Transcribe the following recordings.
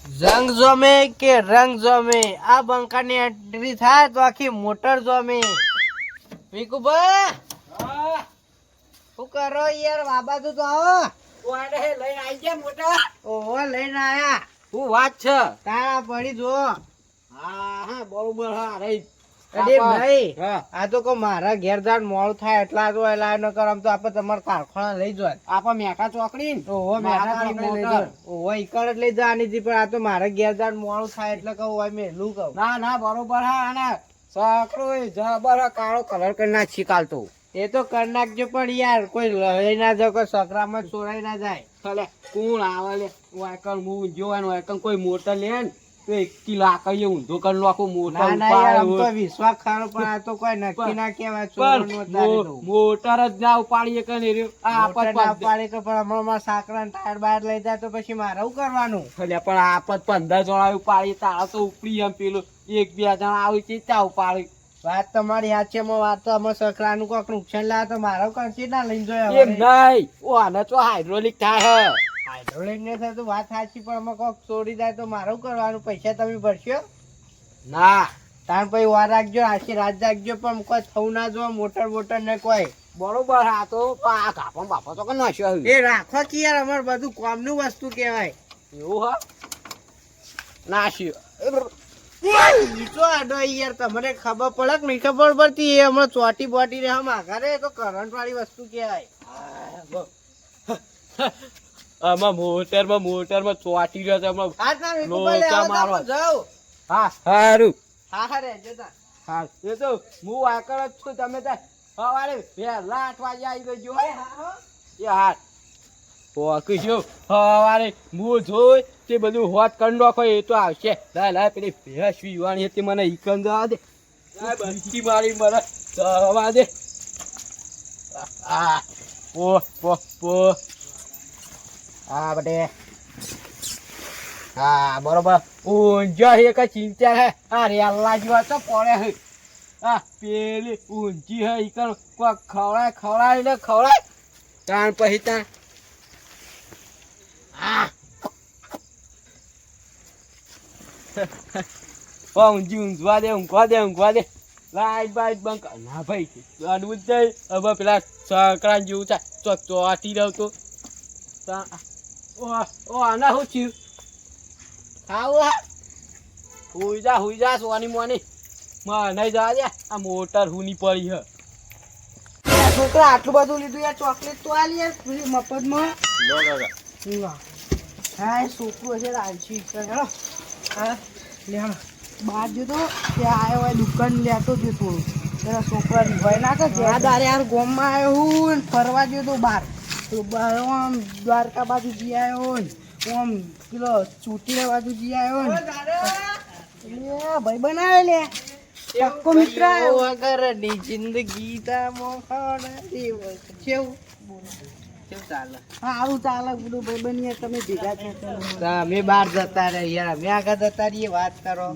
જંગ જોમે કે રંગ જોમે આ બંકાની એન્ટ્રી થાય તો આખી મોટર જોમે. વિકુભા શું કરો યાર? બાબા તું તો આવો. ઓડે લઈને આવી ગયા મોટા. ઓહો લઈને આયા. હું વાત છે? તારા પડી જો. હા હા બરોબર. હા રહી અરે ભાઈ હા આ તો કો મારા ઘેર જાણ મોડું થાય એટલા તો એલા ન કર. આમ તો આપણે તમારા કારખાના લઈ જાય. આપા મેકા ચોકડી ને ઓહો મેઠા ચોકડી લઈ જાય. ઓહો ઈકડ જ લઈ જવાની હતી પણ આ તો મારા ઘેર જાણ મોડું થાય એટલે કહું ભાઈ મેલું કહું. ના ના બરોબર. હા અને સકરો જબર કાળો કલર કરી નાખી કાલતો. એ તો કરી નાખજો પણ યાર કોઈ લઈ ના જાય, કોઈ સકરામાં ચોરાઈ ના જાય. ભલે કોણ આવે લે વાયકલ હું જોવાનું વાયકલ કોઈ મોટર લે ને તો 1 કિલો આકડીએ ઊંધો કરી નાખું મોટર ના ના યાર આમ તો ઉપાડે. વિશ્વાસ ખરો પણ આ તો કોઈ નક્કી ના કહેવાય. પણ ચોરનું અત્યારે તો. મોટર જ ના ઉપાડીએ કે નહીં રહ્યો. આ મોટર આપત ના પાડે તો પણ હમણાં મારા સાકરા ટાયર બહાર લઈ જાય તો પછી મારે શું કરવાનું? ભલે પણ આપત 15 જણા ઉપાડીએ તારા તો ઉપડી એમ પેલું 1-2 જણા આવી છે ત્યાં ઉપાડી. વાત તમારી સાચી. એમાં વાત તો અમે સકરાનું કોક નુકસાન લાવે તો મારો કરશે ના લઈને જોયા એમ નહીં ઓ આને તો હાઇડ્રોલિક થાય હે. હાઇડ્રોલિક ને થાય તો વાત સાચી પણ અમે કોક ચોરી જાય તો મારું કરવાનું? પૈસા તમે ભરશો? ના તાર પછી વાર રાખજો, આશી રાત રાખજો પણ કોઈ થવું ના જો મોટર બોટર ને કોઈ. બરોબર. આ તો આ કાપણ બાપા તો કે નાખ્યો એ રાખો કે યાર અમારે બધું કોમનું વસ્તુ કહેવાય. એવું હા નાશ્યો. ઈ તો આડો યાર તમને ખબર પડે કે નહીં ખબર પડતી? એ હમણાં ચોટી બોટી રે હમ આઘારે તો કરંટ વાળી વસ્તુ કહેવાય. આમાં મોટરમાં ચોટી રહ્યો છે હમણાં. હા તાર લોચા મારો. જાઓ. હા સારું. હા હા રેજો તાર. હા એ તો હું વાકડ જ છું. તમે ત્યાં સવારે વહેલા 8 વાગે આવી જજો. એ હા પોકીશું સવારે હું જોઈ તે બધું હોત કરી નાખો એ તો આવશે. લાય પેલી ભેંસ વીવાની હતી મને ઈકન જવા દે. બંકી મારી મને જવા દે. આ પો હા બટે. હા બરોબર. ઊંઝા એક ચિંતા હે. આ રેલા જેવા તો પડે હે. આ પેલી ઊંચી હે ઈકન કોક ખવડાય તાણ પછી તાણ ઊંઘવા દે. લાઈટ બાઈટ બંક ના ભાઈ અડવું જ નહીં. હવે પેલા સકરા જેવું થાય ચોટી રહ્યો તો આના શું થયું? ખાવું હુઈ જા સોની મોની મને જવા દે. આ મોટર હુની પડી હે. છોકરા આટલું બધું લીધું યાર ચોકલેટ તો આલી યાર પેલી મફતમાં. હા એ છોકરું હશે રાંચી. હા લે બહાર જતો ત્યાં આવ્યો હોય દુકાન લેતો જ થોડું પેલા છોકરા ભય ના કર. દારે યાર ગોમમાં આવ્યો હું ફરવા ગયો તો બહાર તો આમ દ્વારકા બાજુ જઈ આવ્યો ને આમ પેલો ચોટીલા બાજુ જઈ આવ્યો ને ભાઈ બનાવે લે પક્કો મિત્ર વગરની જિંદગી કેવું ચાલે? સારું ચાલે બધું ભાઈ બની. તમે ભેગા થયા અમે બહાર જતા રહે યાર. અમે આગળ જતા રહીએ વાત કરો.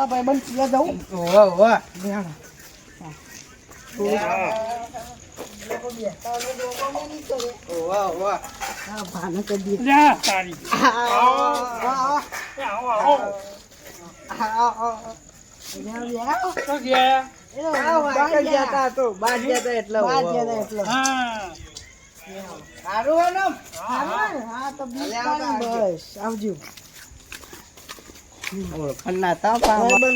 ભાઈબંધ પીવા જવું. આવજો.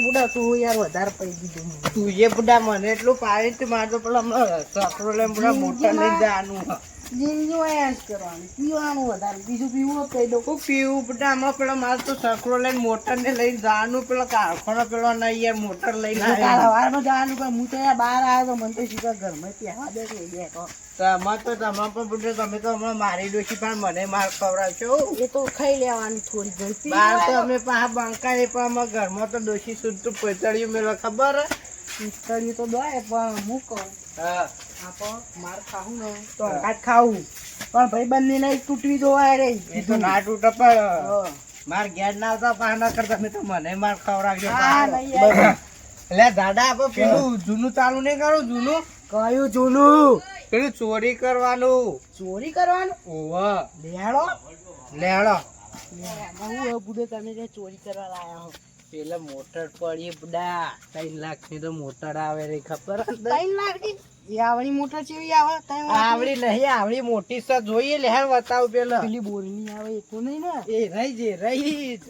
બુડા તું યાર વધારે પડી દીધું. તું એ બુડા મને એટલું પાડી તું મારતો પેલા હમણાં સકરો લઈને બુડા મોટા લઈને જવાનું. પીવાનું વધારે બીજું પીવું કહી દઉં. પીવું બુડા આમાં પેલા મારે તો સકરો લઈને મોટર ને લઈને જવાનું. પેલા કારખાનો પેલો નહીં યાર મોટર લઈને સવારમાં જવાનું પણ હું તો યાર બહાર આવ્યો તો મને તો સીધા ઘરમાં ત્યાં બેઠો. તમારે તો તમારે પણ બુડા તમે તો હમણાં મારી ડોશી પણ મને માર ખવડાવશો. એ તો ખાઈ લેવાની થોડી ઘણી. બહાર તો અમે પાછા બંકાઈ પણ અમારા ઘરમાં તો ડોશી શુદ્ધ પૈતળિયું મેળવા ખબર હે. પૈતળિયું તો દોય પણ હું કહું હા માર ખાવું ને તો ખાવું પણ ભાઈ બંને નહીં તૂટવી જોવાય રે. એ તો ના તૂટે પણ માર ઘેર ના આવતા પાના કરતા તમે તો મને માર ખવડાવજો. એટલે દાદા આપો પેલું જૂનું ચાલુ નહીં કરું. જૂનું કયું જૂનું? પેલું ચોરી કરવાનું. ચોરી કરવાનું ઓવા લેડો લેડો હું બુડો તમે જે ચોરી કરવા લાયા હો પેલા મોટર પડી બુડા 3 લાખ ની તો મોટર આવે રે ખબર હે? 3 લાખ ની એ આવડી મોટર ચેવી આવે 3 લાખ આવડી નહીં આવડી મોટી છે જોઈએ લે હેર બતાવ પેલા પેલી બોરની આવે એ તો નહીં ને એ રહી જે રહી જ.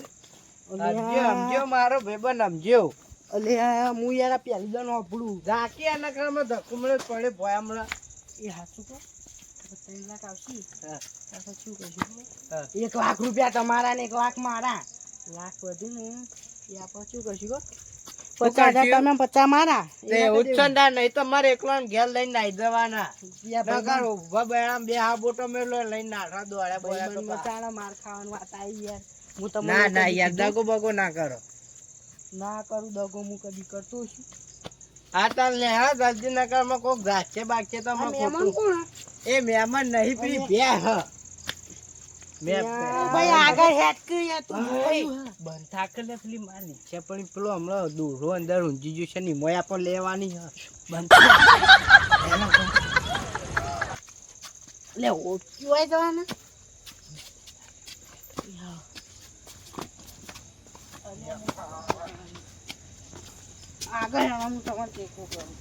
સમજ્યો અલ્યા સમજ્યો મારો ભાઈબંધ સમજ્યો. અલ્યા હું યાર આ પહેલી દન વાપરું ઝાકી આના ઘરમાં ધક્કુમડે પડે ભોય હમણાં. એ હાચું તો 3 લાખ આવશે હા. તો શું કહીશું હા. 1 લાખ રૂપિયા તમારા ને 1 લાખ મારા લાખ વધુ ને એ આપણે શું કહીશું કો 50,000 તમે 50 મારા તે ઉચ્ચંડા નહીં તો મારે એકલો ઘેર લઈને નાઈ જવાના. નકર ઉભા બેડામાં બે આ બોટો મેલો લઈને નાઠા દોડ્યા બોલ્યા તો મચાણા માર ખાવાનું વાત આવી યાર હું ના તમને ના યાર દગો બગો ના કરો. ના કરું દગો હું કદી કરતો છું આ તાર લે હા જલ્દી નગર માં કોક ગાશે બાકી તો આ માં મહેમાન ખોટું. કોણ એ મહેમાન નહીં પી બે હ ભાઈ આગળ હેડ કે યાર તું બંધ થાકે લે પેલી માર નીચે પડી પેલો હમણાં દૂરો અંદર ઊંઘી ગયું છે ની મોયા પણ લેવાની હ બંધ લે ઓછી હોય જવાના આગળ હું તમને ટેકો કરું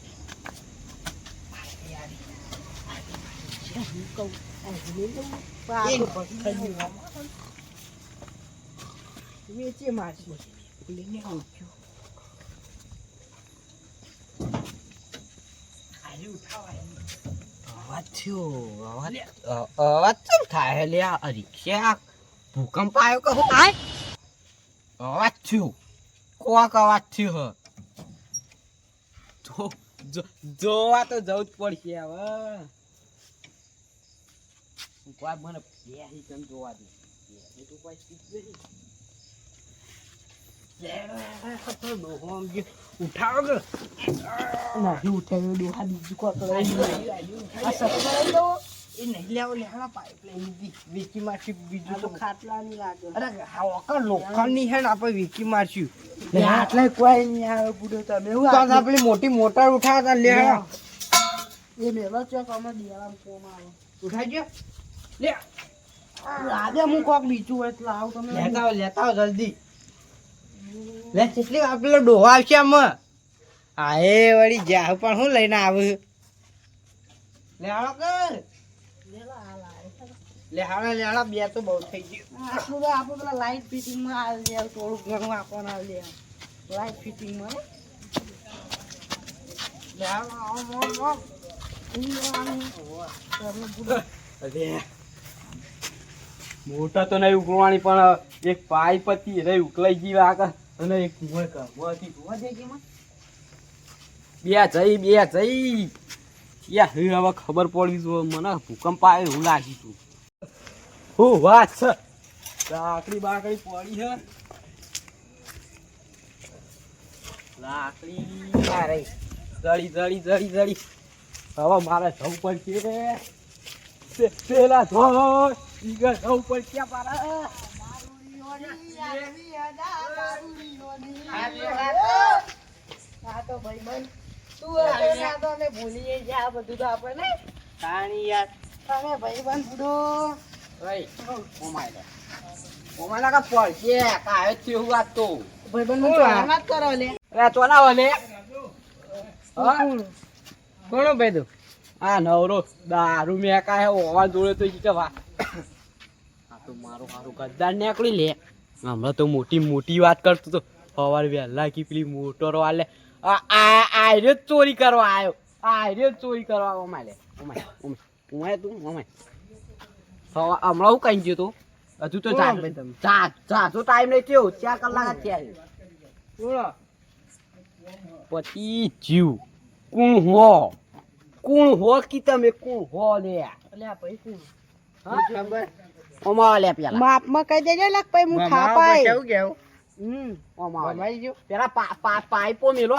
હું કહું વેચે મારશું લઈને આવજો અવાજ કેમ થાય લે આ રિક્ષા ભૂકંપ આવ્યો કહું અવાજ થયો કોક અવાજ થયો જોવા તો જવું જ પડશે હવે કોઈ મને બેસી તને જોવા દે એ તો કોઈ ઉઠાવો કે નહીં ઉઠાવ્યો ડોહા બીજું કોક આ સસરા તો એ નહીં લેવો લેવા પાઇપલાઇન દી વીકી મારશું બીજું તો ખાટલા ની લાગે અરે હા ઓકર લોખંડની હે ને આપણે વીકી મારશું આટલે કોઈ નહીં આવે બુડો તમે હું તો આપણી મોટી મોટર ઉઠાવતા લે એ મેલો ચોક અમે દિયાળામાં કોમ આવે ઉઠાઈ ગયો લે આજે હું કોક બીજું હોય તો લાવ તમે લેતા આવો જલ્દી લે કેટલી વાર પેલો ડોહો આવશે આમાં હા એ વળી જા પણ હું લઈને આવું લે હાલો કર લે હાલો બે તો બહુ થઈ ગયું આટલું તો આપણે પેલા લાઈટ ફિટિંગમાં આવી જાય થોડું ઘણું આપણને આવી જાય લાઈટ ફિટિંગમાં લે હાલો મોટા તો નહીં ઉકળવાની પણ એક પાઇપ હતી રે ઉકલાઈ ગઈ આગળ અને એક બે જઈ યા હવે ખબર પડી જો મને ભૂકંપ આવે હું લાગી તું હું વાત છે લાકડી બાકડી પડી છે લાકડી અરે જડી હવે મારે જવું પડશે પેલા ધોર ઈગર જવું પડશે મારે હા તો ભાઈ બન તું આ તો અમે ભૂલી જાય આ બધું તો આપણે તાણી યાર તમે ભાઈ બન બુડો ઓય ઓમાય લાગા પડશે કાય થયું વાત તો ભાઈ બન હું વાત કરો લે અરે ચોના વાલે કોણ ભાઈ તું આ નવરો દારૂ મેકા હે ઓવા જોડે તો ઈકે વા આ તો મારો ગદ્દાર નીકળી લે હમણાં તો મોટી વાત કરતો તો સવારે વહેલા કી પેલી મોટરો વાલે આર્યો ચોરી કરવા આવ્યો આર્યો ચોરી કરવા ઓમાય તું ઓમાય હમણાં હું કઈ ગયો તું હજુ તો જાજો ટાઈમ નહીં થયો 4 કલાક જ થયા પછી જીવ કોણ હો કી તમે કોણ હો લે એટલે આ ભાઈ કોણ હા ખબર ઓમા લે પેલા માપમાં કહી દેજો લાગ ભાઈ હું થાપાય કેવું કેવું ઓમા ભમાઈ ગયું પેલા પાઇપો મેલો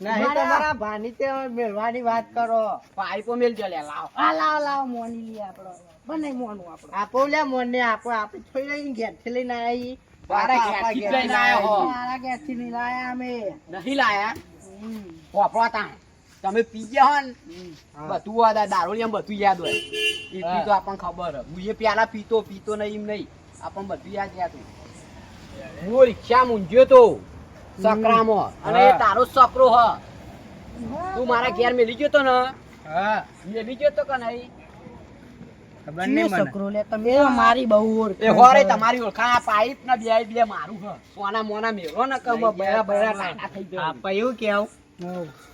નહીં તમારા ભાની તે મેળવાની વાત કરો પાઇપો મેલ જો લે લાવ આ લાવ મોની લી આપણો બને મોનું આપણો આપો લે મોને આપો આપણે થોડી લઈને ઘેર થી લઈને આવી મારા ઘેરથી જ લઈને આયો હો. મારા ઘેરથી નહીં લાયા અમે નહીં લાયા વાપરો તા તમે પી ગયા હો ને હા. બધું હોય દારૂડિયા બધું યાદ હોય એટલી તો આપણને ખબર હે. હું એ પેલા પીતો નહીં એમ નહીં આપણને બધું યાદ હતું. હું રિક્ષા મૂંઝ્યો તો સકરામાં અને એ હા. તારો સકરો હ તું મારા ઘેર મેલી ગયો તો ને હા મેલી ગયો તો કે નહીં ખબર નહીં મને છોકરો લે તમે મારી બહુ એ હોરે તમારી ઓળખાણ આ પાઇપ ના બે મારું હ સોના મોના મેરો ને કમ બૈરા ટાટા થઈ ગયો આપા એવું કેવું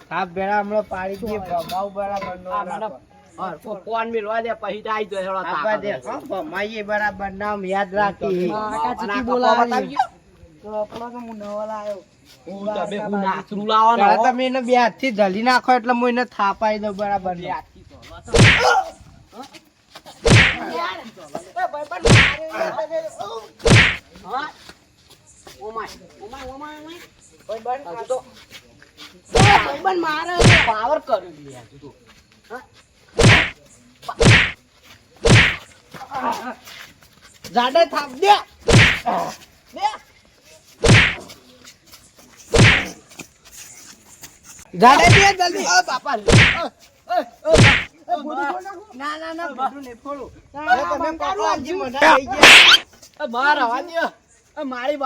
સાપ ભેળા હમણાં પાડી દઈએ ભમાવ બરાબર નો આ મને રાખો. ફોન મેલવા દે પછી તો આઈ જાય આપા દે હો, ભમાઈએ બરાબર નામ યાદ રાખી કાકા ચીકી બોલાવી તો આપણો તો હું નવો લાવ્યો હું નાચરું લાવવાનો પેલા તમે એને બે હાથથી જલી નાખો એટલે હું એને થાપાઈ દઉં બરાબર બે નો. હાથથી તો. હા? Oh my, oh my. હજુ તો પાવર કર્યું લે હજુ તો. હા? જાડે થાપ દે જાડે દે જલ્દી બાપા ના ના ના બધું નહીં ફોડું ના, તમે બંધ પકડો, કરો, હજી મોઢા થઈ ગયા. માર હવા દે મારી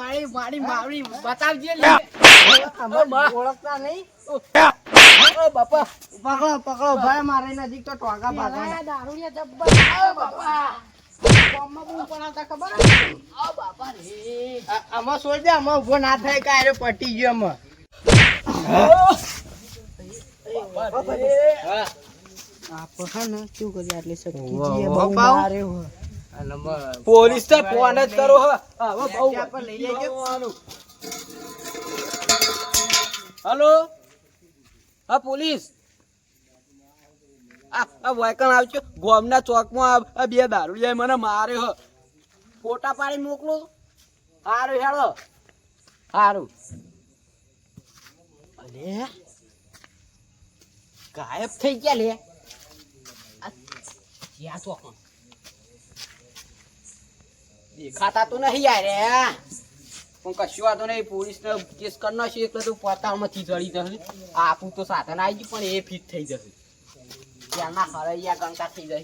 બતાવજે લે અમારે ઓળખતા નહીં ઓ બાપા પકડો પકડો ભાઈ મારે નજીક તો ટોકા પાડવાના. પેલા દારૂડિયા જબ્બર બાપા ગામમાં બૂમ પડાવતા ખબર હે? બાપા રે આમાં સોચ દે આમાં ઉભો ના થાય કે આરે પટી ગયો આમાં. બાપા રે હા આપણે હે ને શું કરીએ આટલી સટકી વાહ, છીએ વાહ, બહુ પાવ. મારે હો. પોલીસ તો ફોન જ કરો હવે બહુ ત્યાં પર લઈ લેજો. હલો હા પોલીસ આ વાયકણ આવજો ગોમના ચોકમાં આ બે દારૂડિયાએ મને માર્યો હ ફોટા પાડી મોકલો હારું હેડો હારું અલે ગાયબ થઈ ગયા લે આ ક્યાં ચોકમાં દેખાતા તો નહીં યાર પણ કશું વાતો નહીં પોલીસને કેસ કરી નાખશે એટલે તો પતાળમાંથી જડી જશે આપું તો સાધન આવી ગયું પણ એ ફિટ થઈ જશે ત્યાંના હરૈયા કંકા થઈ જશે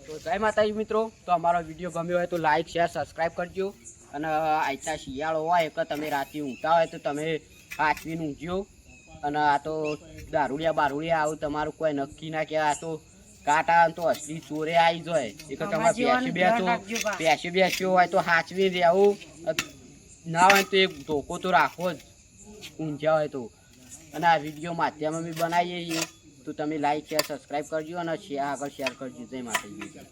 તો જય માતાજી મિત્રો તો અમારો વિડીયો ગમ્યો હોય તો લાઈક શેર સબસ્ક્રાઈબ કરજો અને આયતા શિયાળો હોય કે તમે રાતે ઊંઘતા હોય તો તમે હાચવીને ઊંઘજો અને આ તો બારુડિયા આવું તમારું કોઈ નક્કી ના કે આ તો કાંટા તો અસલી ચોરે આવી જાય એ તો તમારે બેસ્યો હોય તો હાચવી રહેવું ના હોય તો એક ધોકો તો રાખવો જ ઊંઝા હોય તો અને આ વિડીયો માધ્યમમાં બી બનાવીએ છીએ તો તમે લાઈક શેર સબસ્ક્રાઈબ કરજો અને આગળ શેર કરજો જય માતાજી.